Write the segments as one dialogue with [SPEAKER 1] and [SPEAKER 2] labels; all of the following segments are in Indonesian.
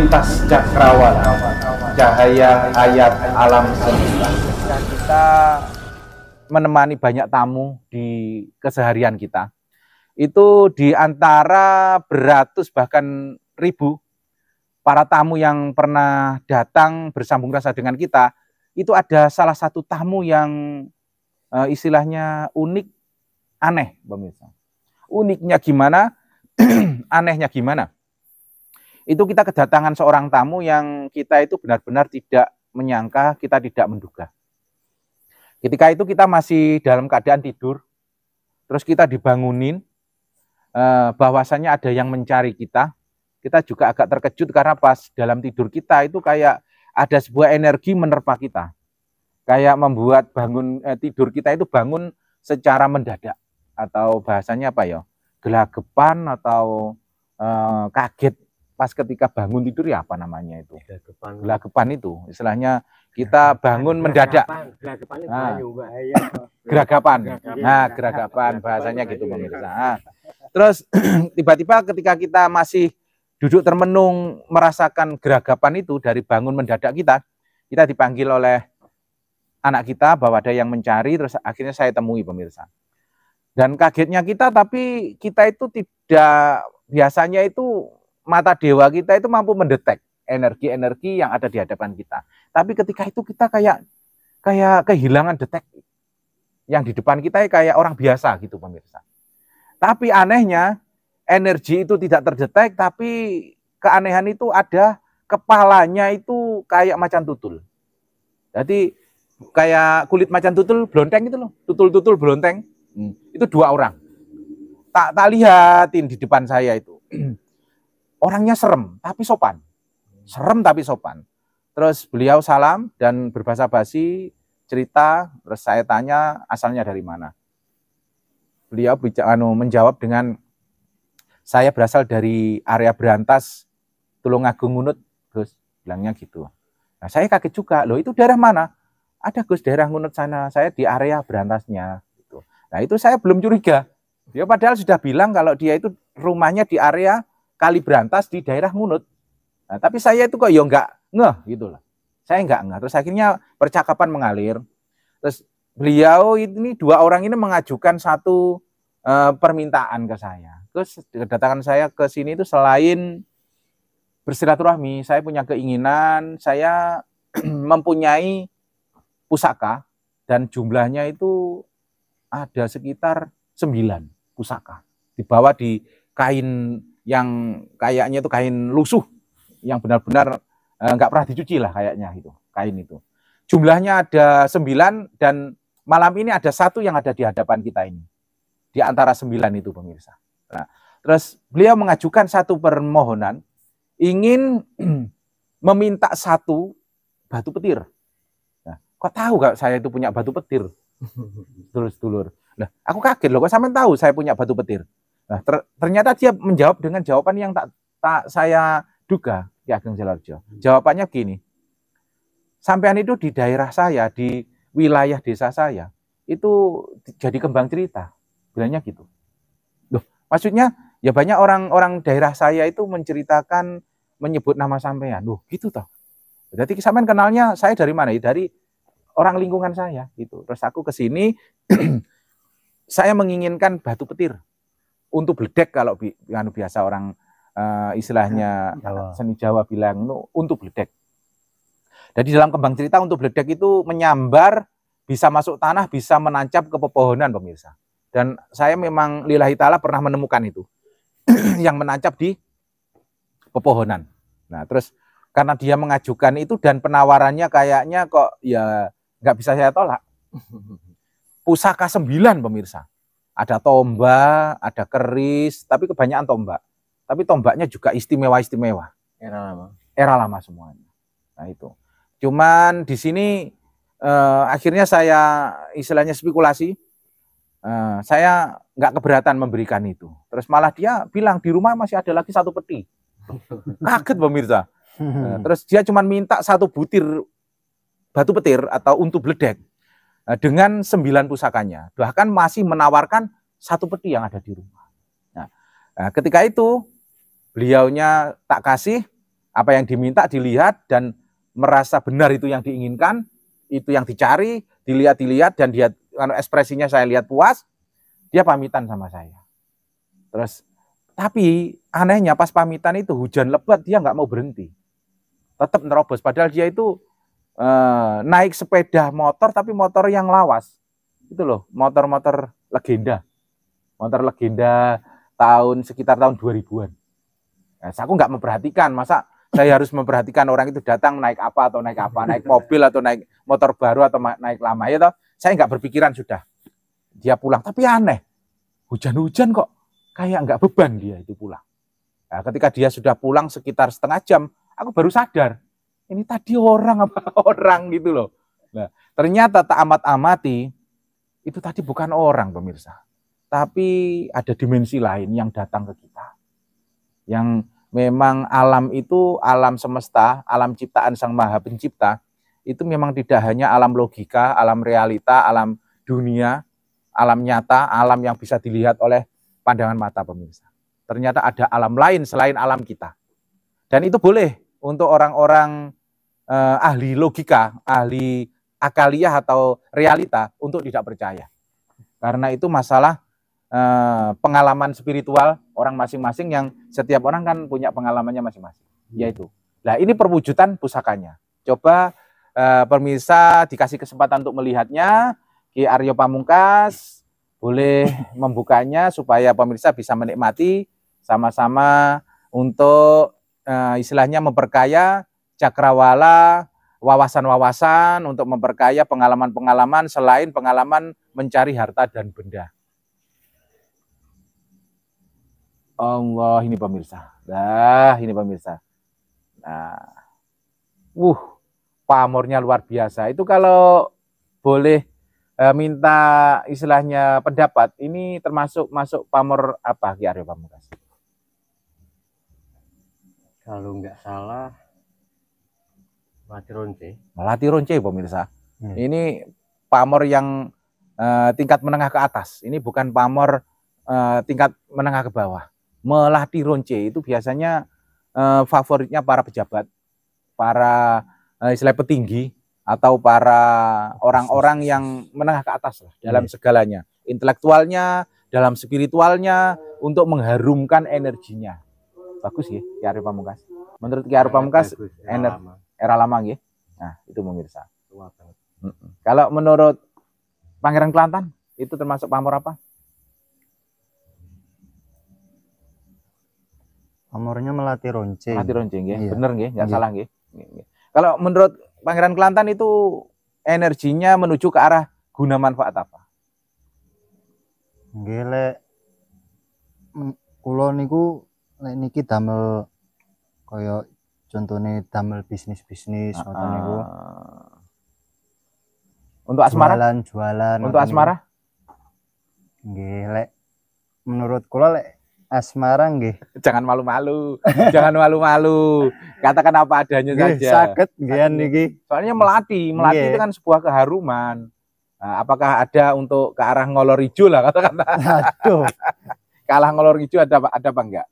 [SPEAKER 1] lintas cakrawala, cahaya hayat alam semesta.
[SPEAKER 2] Kita menemani banyak tamu di keseharian kita, itu di antara beratus bahkan ribu para tamu yang pernah datang bersambung rasa dengan kita, itu ada salah satu tamu yang istilahnya unik, aneh, pemirsa. Uniknya gimana? Anehnya gimana? Itu kita kedatangan seorang tamu yang kita itu benar-benar tidak menyangka, kita tidak menduga. Ketika itu kita masih dalam keadaan tidur, terus kita dibangunin, bahwasannya ada yang mencari kita. Kita juga agak terkejut karena pas dalam tidur kita itu kayak ada sebuah energi menerpa kita. Kayak membuat tidur kita itu bangun secara mendadak. Atau bahasanya apa ya? Gelagapan atau kaget. Pas ketika bangun tidur ya apa namanya itu? Gelagapan itu. Istilahnya kita bangun mendadak. Geragapan. Nah, geragapan bahasanya gitu pemirsa. Nah, terus tiba-tiba ketika kita masih duduk termenung merasakan geragapan itu dari bangun mendadak kita dipanggil oleh anak kita bahwa ada yang mencari, terus akhirnya saya temui pemirsa. Dan kagetnya kita, tapi kita itu tidak, biasanya itu mata dewa kita itu mampu mendetek energi-energi yang ada di hadapan kita. Tapi ketika itu kita kayak kehilangan detek yang di depan kita kayak orang biasa gitu pemirsa. Tapi anehnya energi itu tidak terdetek, tapi keanehan itu ada, kepalanya itu kayak macan tutul. Jadi kayak kulit macan tutul blonteng itu loh, tutul-tutul blonteng. Itu dua orang. Tak lihatin di depan saya itu. Orangnya serem tapi sopan. Serem tapi sopan. Terus beliau salam dan berbahasa basi cerita, terus saya tanya asalnya dari mana. Beliau menjawab dengan, saya berasal dari area Berantas, Tulungagung Ngunut, Gus, bilangnya gitu. Nah, saya kaget juga, loh itu daerah mana? Ada Gus, daerah Ngunut sana, saya di area Berantasnya. Gitu. Nah itu saya belum curiga. Dia padahal sudah bilang kalau dia itu rumahnya di area Kali Berantas di daerah Ngunut. Nah, tapi saya itu kok ya enggak ngeh gitu loh. Saya enggak ngeh. Terus akhirnya percakapan mengalir. Terus beliau ini, dua orang ini mengajukan satu permintaan ke saya. Terus kedatangan saya ke sini itu selain bersilaturahmi, saya punya keinginan, saya mempunyai pusaka dan jumlahnya itu ada sekitar 9 pusaka. Dibawa di kain yang kayaknya itu kain lusuh, yang benar-benar nggak pernah dicuci lah kayaknya itu, kain itu. Jumlahnya ada 9 dan malam ini ada satu yang ada di hadapan kita ini. Di antara 9 itu pemirsa. Nah, terus beliau mengajukan satu permohonan, ingin meminta satu batu petir. Nah, kok tahu gak saya itu punya batu petir? Sedulur-sedulur. Nah, aku kaget loh, kok sampean tahu saya punya batu petir? Nah, ternyata dia menjawab dengan jawaban yang tak saya duga, Ki Ageng Sidoarjo. Jawabannya gini, sampean itu di daerah saya, di wilayah desa saya, itu jadi kembang cerita. Bilangnya gitu. Loh, maksudnya ya banyak orang-orang daerah saya itu menceritakan, menyebut nama sampean. Loh, gitu toh. Jadi sampean kenalnya saya dari mana? Dari orang lingkungan saya gitu. Terus aku ke sini saya menginginkan batu petir untuk bledek, kalau biasa orang istilahnya seni Jawa bilang untuk bledek. Jadi dalam kembang cerita untuk bledek itu menyambar, bisa masuk tanah, bisa menancap ke pepohonan pemirsa. Dan saya memang lillahi ta'ala pernah menemukan itu yang menancap di pepohonan. Nah terus karena dia mengajukan itu dan penawarannya kayaknya kok ya nggak bisa saya tolak. Pusaka 9 pemirsa. Ada tombak, ada keris, tapi kebanyakan tombak. Tapi tombaknya juga istimewa-istimewa. Era lama semuanya. Nah itu. Cuman di sini akhirnya saya istilahnya spekulasi. Saya nggak keberatan memberikan itu. Terus malah dia bilang di rumah masih ada lagi satu peti. Kaget pemirsa. Terus dia cuma minta satu butir batu petir atau untu bledek dengan 9 pusakanya. Bahkan masih menawarkan satu peti yang ada di rumah. Nah, ketika itu beliaunya tak kasih, Apa yang diminta dilihat dan merasa benar itu yang diinginkan, itu yang dicari, dilihat dan dia ekspresinya saya lihat puas, dia pamitan sama saya. Terus tapi anehnya pas pamitan itu hujan lebat dia nggak mau berhenti. Tetap nerobos padahal dia itu naik sepeda motor tapi motor yang lawas. Itu loh, motor-motor legenda. Motor legenda sekitar tahun 2000-an. Nah, aku nggak memperhatikan, masa saya harus memperhatikan orang itu datang naik apa atau naik apa, naik mobil atau naik motor baru atau naik lama ya toh. Saya nggak berpikiran sudah. Dia pulang, tapi aneh. Hujan-hujan kok kayak nggak beban dia itu pulang. Nah, ketika dia sudah pulang sekitar setengah jam, aku baru sadar. Ini tadi orang apa orang gitu loh. Nah, ternyata tak amat-amati itu tadi bukan orang pemirsa. Tapi ada dimensi lain yang datang ke kita. Yang memang alam itu, alam semesta, alam ciptaan Sang Maha Pencipta, itu memang tidak hanya alam logika, alam realita, alam dunia, alam nyata, alam yang bisa dilihat oleh pandangan mata pemirsa. Ternyata ada alam lain selain alam kita. Dan itu boleh untuk orang-orang ahli logika, ahli akaliah atau realita untuk tidak percaya. Karena itu masalah pengalaman spiritual orang masing-masing yang setiap orang kan punya pengalamannya masing-masing. Yaitu, nah ini perwujudan pusakanya. Coba pemirsa dikasih kesempatan untuk melihatnya. Ki Aryo Pamungkas boleh membukanya supaya pemirsa bisa menikmati sama-sama untuk istilahnya memperkaya cakrawala, wawasan-wawasan untuk memperkaya pengalaman-pengalaman selain pengalaman mencari harta dan benda. Allah, ini pemirsa. Ini pemirsa. Nah, pamornya luar biasa. Itu kalau boleh minta istilahnya pendapat, ini termasuk masuk pamor apa Ki Aryo Pamungkas?
[SPEAKER 3] Kalau nggak salah Melati Ronce.
[SPEAKER 2] Melati Ronce pemirsa. Ini pamor yang tingkat menengah ke atas. Ini bukan pamor tingkat menengah ke bawah. Melati Ronce itu biasanya favoritnya para pejabat, para istilah petinggi atau para orang-orang yang menengah ke atas lah dalam segalanya, intelektualnya, dalam spiritualnya, untuk mengharumkan energinya. Bagus ya, Ki Aryo Pamungkas. Menurut Ki Aryo Pamungkas era lama ya. Nah, itu pemirsa. Kalau menurut Pangeran Kelantan itu termasuk pamor apa?
[SPEAKER 3] Pamornya Melati Ronce.
[SPEAKER 2] Melati Ronce nggih, iya. Bener nggih, nggak salah nggih. Kalau menurut Pangeran Kelantan itu energinya menuju ke arah guna manfaat apa?
[SPEAKER 3] Nggih lek kula niku lek niki damel kaya contohnya damel bisnis-bisnis ngoten niku.
[SPEAKER 2] Untuk asmara?
[SPEAKER 3] Jualan.
[SPEAKER 2] Untuk asmara?
[SPEAKER 3] Nggih lek menurut kula lek asmara nggih.
[SPEAKER 2] Jangan malu-malu. Jangan malu-malu. Katakan apa adanya saja.
[SPEAKER 3] Saged nggih niki.
[SPEAKER 2] Soalnya melati itu kan sebuah keharuman. Nah, apakah ada untuk ke arah ngolor hijau lah kata-kata. Aduh. Ke arah ngolor hijau ada apa enggak?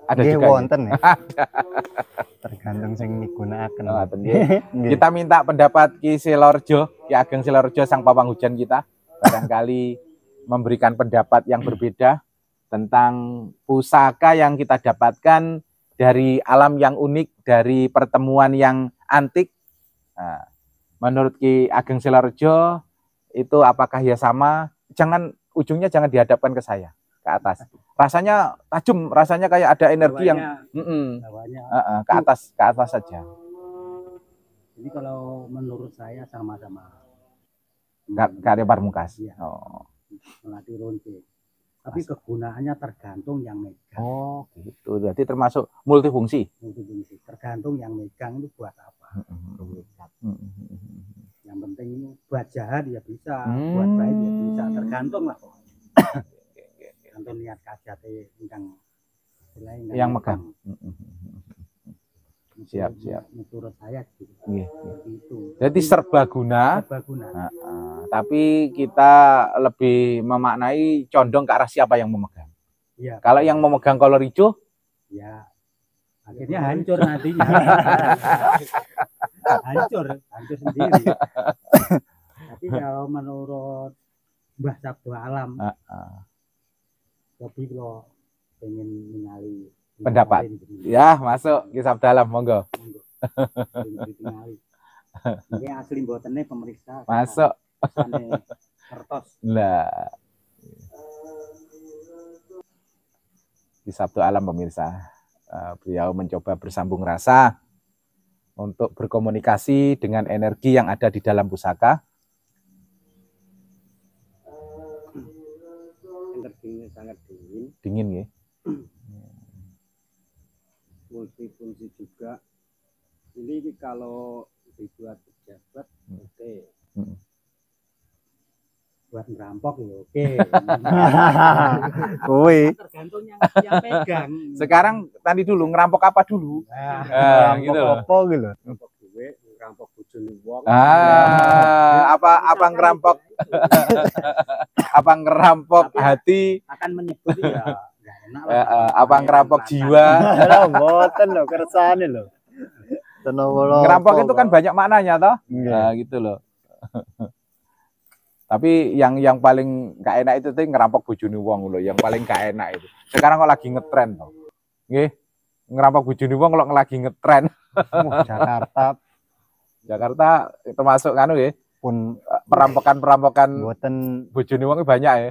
[SPEAKER 2] Ada juga
[SPEAKER 3] wonten ya. Tergantung sing migunakaken.
[SPEAKER 2] Kita minta pendapat Ki Silorjo, Ki Ageng Silorjo sang pawang hujan kita. Barangkali memberikan pendapat yang berbeda tentang pusaka yang kita dapatkan dari alam yang unik, dari pertemuan yang antik. Nah, menurut Ki Ageng Silorjo itu apakah ya sama? Ujungnya jangan dihadapkan ke saya, ke atas. Rasanya tajam, rasanya kayak ada energi bawahnya, yang ke atas saja.
[SPEAKER 4] Jadi kalau menurut saya sama-sama.
[SPEAKER 2] Karya Pamungkas.
[SPEAKER 4] Ya. Melati Ronce. Tapi kegunaannya tergantung yang megang.
[SPEAKER 2] Oh, gitu. Berarti termasuk multifungsi.
[SPEAKER 4] Multifungsi. Tergantung yang megang itu buat apa. Yang penting ini buat jahat ya bisa, buat baik ya bisa. Tergantung lah. Tergantung niat kajate yang megang.
[SPEAKER 2] Siap.
[SPEAKER 4] Menurut saya gitu.
[SPEAKER 2] Gitu. Jadi serbaguna. Tapi kita lebih memaknai condong ke arah siapa yang memegang. Ya, kalau yang memegang kolor hijau,
[SPEAKER 4] ya Akhirnya hancur nantinya. hancur sendiri. Tapi kalau menurut Mbah Sabdo Alam, lebih lo pengen ningali
[SPEAKER 2] pendapat. Ya, masuk Ki Sabdo Alam, monggo.
[SPEAKER 4] Ini asli mbotennya pemeriksa.
[SPEAKER 2] Masuk.
[SPEAKER 4] Kertos.
[SPEAKER 2] Lah. Ki Sabdo Alam pemirsa. Beliau mencoba bersambung rasa untuk berkomunikasi dengan energi yang ada di dalam pusaka.
[SPEAKER 4] Energinya sangat dingin.
[SPEAKER 2] Dingin ya.
[SPEAKER 4] Multifungsi juga. Ini kalau dibuat pejabat, oke. Buat ngerampok ya oke. Tergantung yang pegang.
[SPEAKER 2] Sekarang tadi dulu ngerampok apa dulu?
[SPEAKER 3] Gitu loh. Apa gitu.
[SPEAKER 4] Ngerampok duit, ngerampok bojone wong.
[SPEAKER 2] Apa ngerampok? Apa ngerampok hati?
[SPEAKER 4] Akan menyebut ya enggak enak lah.
[SPEAKER 2] Apa ngerampok jiwa?
[SPEAKER 3] Lah mboten lho kersane lho.
[SPEAKER 2] Ngerampok itu kan banyak maknanya toh? Nah, gitu loh. Tapi yang paling gak enak itu tuh ngerampok bojone wong loh, yang paling gak enak itu. Sekarang kok lagi ngetren toh. Nggih. Ngerampok bojone wong kalau lagi ngetren. Jakarta termasuk kanu nggih. Pun perampokan
[SPEAKER 3] mboten
[SPEAKER 2] bojone wong banyak ya.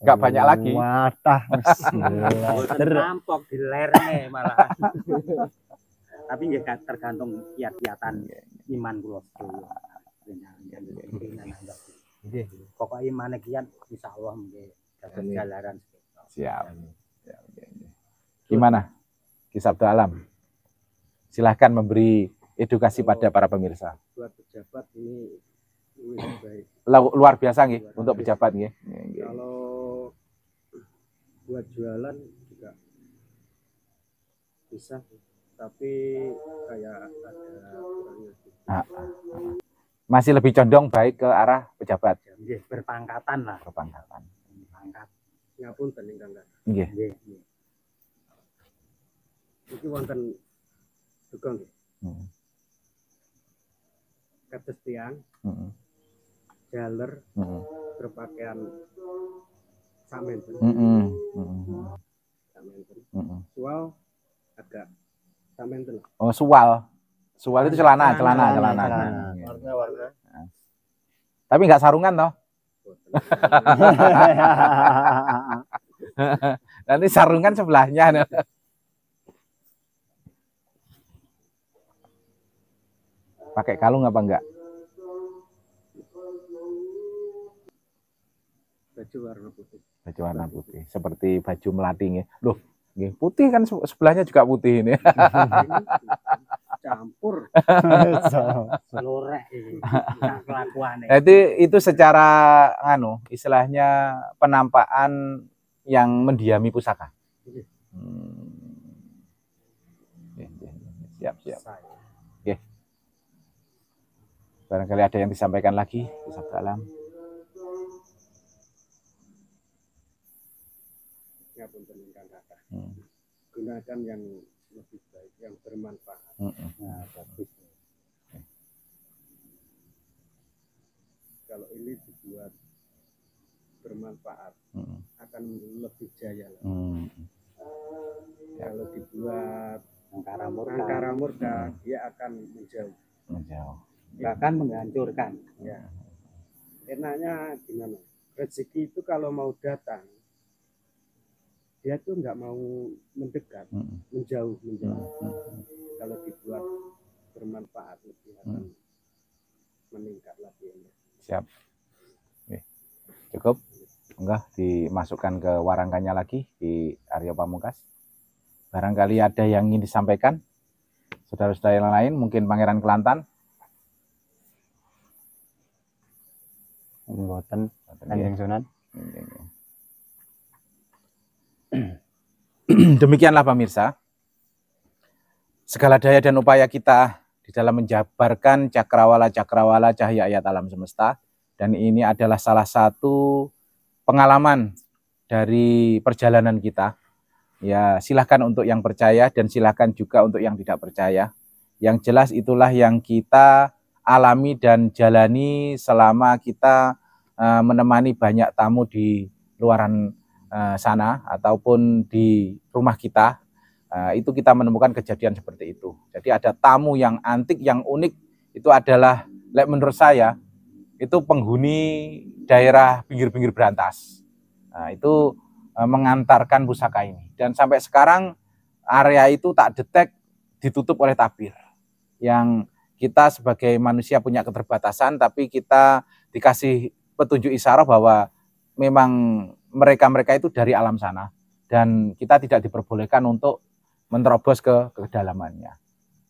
[SPEAKER 2] Enggak banyak lagi.
[SPEAKER 3] Wadah
[SPEAKER 4] ngerampok di lerenge malah. Tapi nggih tergantung kiat-kiatan iman kula sedaya. Nggih, pokok imane kian insyaallah nggih dados jalaran.
[SPEAKER 2] Siap. Gimana? Ki Sabdo Alam. Silahkan memberi edukasi pada para pemirsa.
[SPEAKER 4] Buat pejabat ini baik.
[SPEAKER 2] Luar biasa nggih untuk pejabat nggih.
[SPEAKER 4] Kalau buat jualan juga bisa, tapi kayak ada kurangnya.
[SPEAKER 2] Masih lebih condong baik ke arah pejabat.
[SPEAKER 4] Nggih, berpangkatan lah.
[SPEAKER 2] Berpangkatan.
[SPEAKER 4] Pangkat. Ngapunten ingkang Kakang.
[SPEAKER 2] Nggih.
[SPEAKER 4] Nggih. Iki wonten dukung nggih. Kados tiyang. Jaler. Berpakaian samenten. Samenten. Sual agak samenten.
[SPEAKER 2] Oh, sual. Sual itu celana.
[SPEAKER 4] Warna.
[SPEAKER 2] Tapi nggak sarungan toh? Nanti sarungan sebelahnya. Pakai kalung apa enggak?
[SPEAKER 4] Baju warna putih.
[SPEAKER 2] Baju warna putih. Seperti baju melati ya. Loh, putih kan sebelahnya juga putih ini.
[SPEAKER 4] Campur lorek kelakuane.
[SPEAKER 2] Itu secara istilahnya penampakan yang mendiami pusaka. Siap. Oke. Barangkali ada yang disampaikan lagi di Sabdo Alam.
[SPEAKER 4] Ya punten ingkang Kakang. Gunakan yang lebih baik, yang bermanfaat. Nah, bagus. Kalau ini dibuat bermanfaat, akan lebih jaya. Kalau dibuat angkara murka, dia akan menjauh. Bahkan menghancurkan. Ya. Enaknya gimana? Rezeki itu kalau mau datang, dia tuh nggak mau mendekat, menjauh. Kalau dibuat bermanfaat lebih akan meningkat lagi.
[SPEAKER 2] Siap. Cukup. Enggak dimasukkan ke warangkannya lagi di Aryo Pamungkas. Barangkali ada yang ingin disampaikan. Saudara-saudara yang lain, mungkin Pangeran Kelantan.
[SPEAKER 3] Mboten, Kanjeng Sunan.
[SPEAKER 2] Demikianlah pemirsa, segala daya dan upaya kita di dalam menjabarkan cakrawala cahaya ayat alam semesta, dan ini adalah salah satu pengalaman dari perjalanan kita Ya, silahkan untuk yang percaya dan silahkan juga untuk yang tidak percaya. Yang jelas itulah yang kita alami dan jalani selama kita menemani banyak tamu di luaran sana ataupun di rumah kita. Itu kita menemukan kejadian seperti itu. Jadi ada tamu yang antik, yang unik, itu adalah menurut saya itu penghuni daerah pinggir-pinggir Brantas. Nah, itu mengantarkan pusaka ini. Dan sampai sekarang area itu tak detek ditutup oleh tabir. Yang kita sebagai manusia punya keterbatasan, tapi kita dikasih petunjuk isyarat bahwa memang mereka-mereka itu dari alam sana. Dan kita tidak diperbolehkan untuk menerobos ke kedalamannya.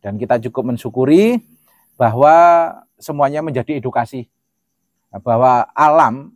[SPEAKER 2] Dan kita cukup mensyukuri bahwa semuanya menjadi edukasi. Bahwa alam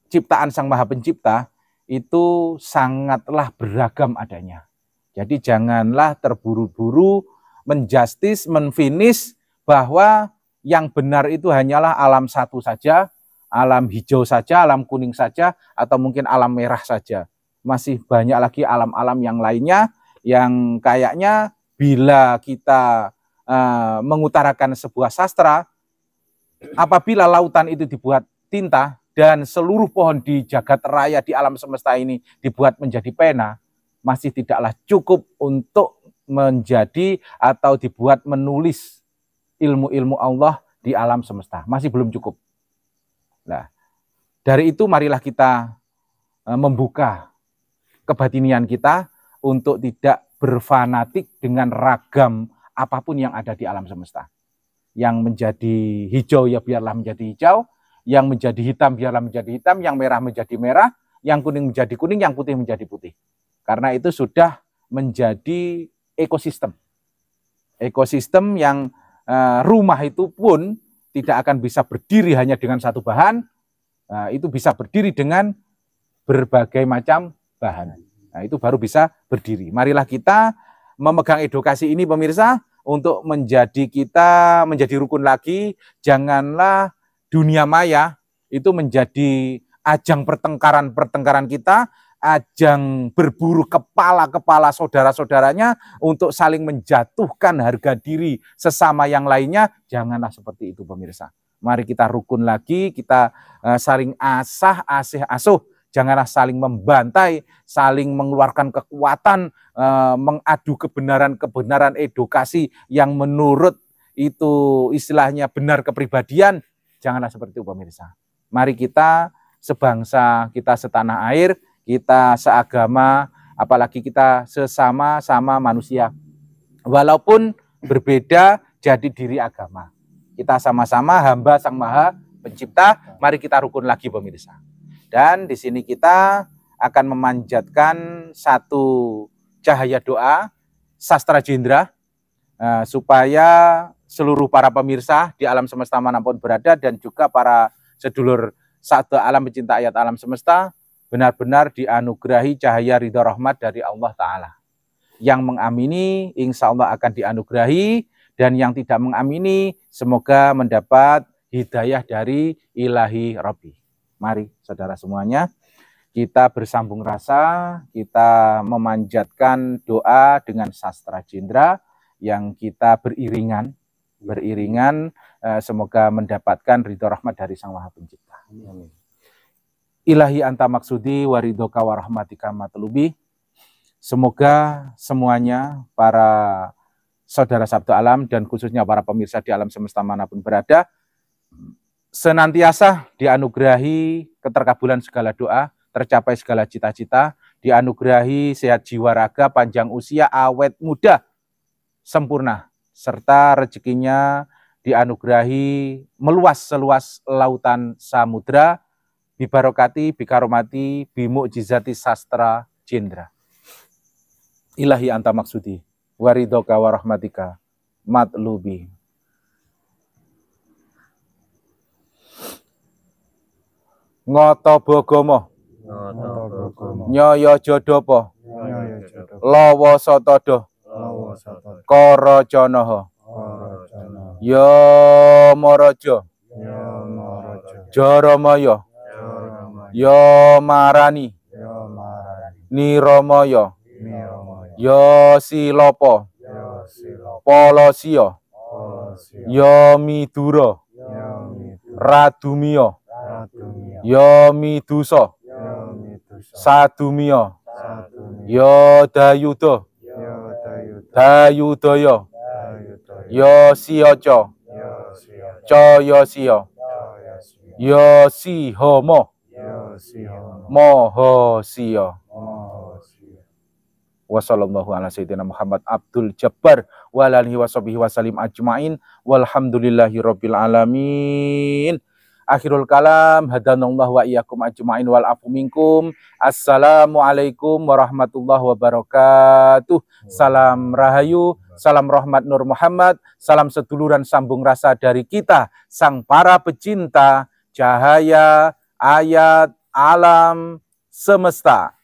[SPEAKER 2] ciptaan Sang Maha Pencipta itu sangatlah beragam adanya. Jadi janganlah terburu-buru menjustis, menfinish bahwa yang benar itu hanyalah alam satu saja, alam hijau saja, alam kuning saja, atau mungkin alam merah saja. Masih banyak lagi alam-alam yang lainnya yang kayaknya bila kita mengutarakan sebuah sastra, apabila lautan itu dibuat tinta, dan seluruh pohon di jagat raya di alam semesta ini dibuat menjadi pena, masih tidaklah cukup untuk menjadi atau dibuat menulis ilmu-ilmu Allah di alam semesta. Masih belum cukup. Nah, dari itu marilah kita membuka kebatinian kita untuk tidak berfanatik dengan ragam apapun yang ada di alam semesta. Yang menjadi hijau ya biarlah menjadi hijau, yang menjadi hitam biarlah menjadi hitam, yang merah menjadi merah, yang kuning menjadi kuning, yang putih menjadi putih. Karena itu sudah menjadi ekosistem. Ekosistem yang rumah itu pun tidak akan bisa berdiri hanya dengan satu bahan, itu bisa berdiri dengan berbagai macam bahan. Nah, itu baru bisa berdiri. Marilah kita memegang edukasi ini pemirsa, untuk kita menjadi rukun lagi. Janganlah dunia maya itu menjadi ajang pertengkaran kita, ajang berburu kepala-kepala saudara-saudaranya untuk saling menjatuhkan harga diri sesama yang lainnya. Janganlah seperti itu pemirsa. Mari kita rukun lagi, kita saling asuh. Janganlah saling membantai, saling mengeluarkan kekuatan, mengadu kebenaran edukasi yang menurut itu istilahnya benar kepribadian. Janganlah seperti itu pemirsa. Mari kita sebangsa, kita setanah air, kita seagama, apalagi kita sesama-sama manusia. Walaupun berbeda jadi diri agama. Kita sama-sama hamba Sang Maha Pencipta, mari kita rukun lagi pemirsa. Dan di sini kita akan memanjatkan satu cahaya doa sastra jendra supaya seluruh para pemirsa di alam semesta manapun berada dan juga para sedulur satu alam pecinta ayat alam semesta benar-benar dianugerahi cahaya ridha rahmat dari Allah Ta'ala. Yang mengamini insya Allah akan dianugerahi, dan yang tidak mengamini semoga mendapat hidayah dari ilahi Rabbi. Mari saudara semuanya, kita bersambung rasa, kita memanjatkan doa dengan sastra jendra yang kita beriringan, semoga mendapatkan ridho rahmat dari Sang Maha Pencipta. Amin. Ilahi anta maksudi waridoka warahmatika matlubi. Semoga semuanya para saudara Sabtu Alam dan khususnya para pemirsa di alam semesta manapun berada senantiasa dianugerahi keterkabulan segala doa, tercapai segala cita-cita, dianugerahi sehat jiwa raga, panjang usia, awet muda, sempurna, serta rezekinya dianugerahi meluas seluas lautan samudra, bibarokati, bikaromati, bimukjizati sastra jendra. Ilahi anta maksudi, waridoka warahmatika matlubi. Ngoto bogomo, nyoyo jodopo, lowo sotodo, koro jonoho, yo morojo, joromoyo, yo marani, niromoyo, Yosilopo, Polosio, Yomiduro, Radumio, Yomiduso, Sadumio, Yodayudo, Dayudoyo, Yosioco, Coyosio, Yosihomo, Mohosio. Wassallallahu ala sayyidina Muhammad Abdul Jabbar wa alihi washabihi wasallim ajmain walhamdulillahi rabbil alamin. Akhirul kalam, hadanallahu wa iyyakum ajmain wal afu minkum. Assalamualaikum warahmatullahi wabarakatuh. Salam rahayu, salam rahmat Nur Muhammad, salam seduluran sambung rasa dari kita sang para pecinta cahaya ayat alam semesta.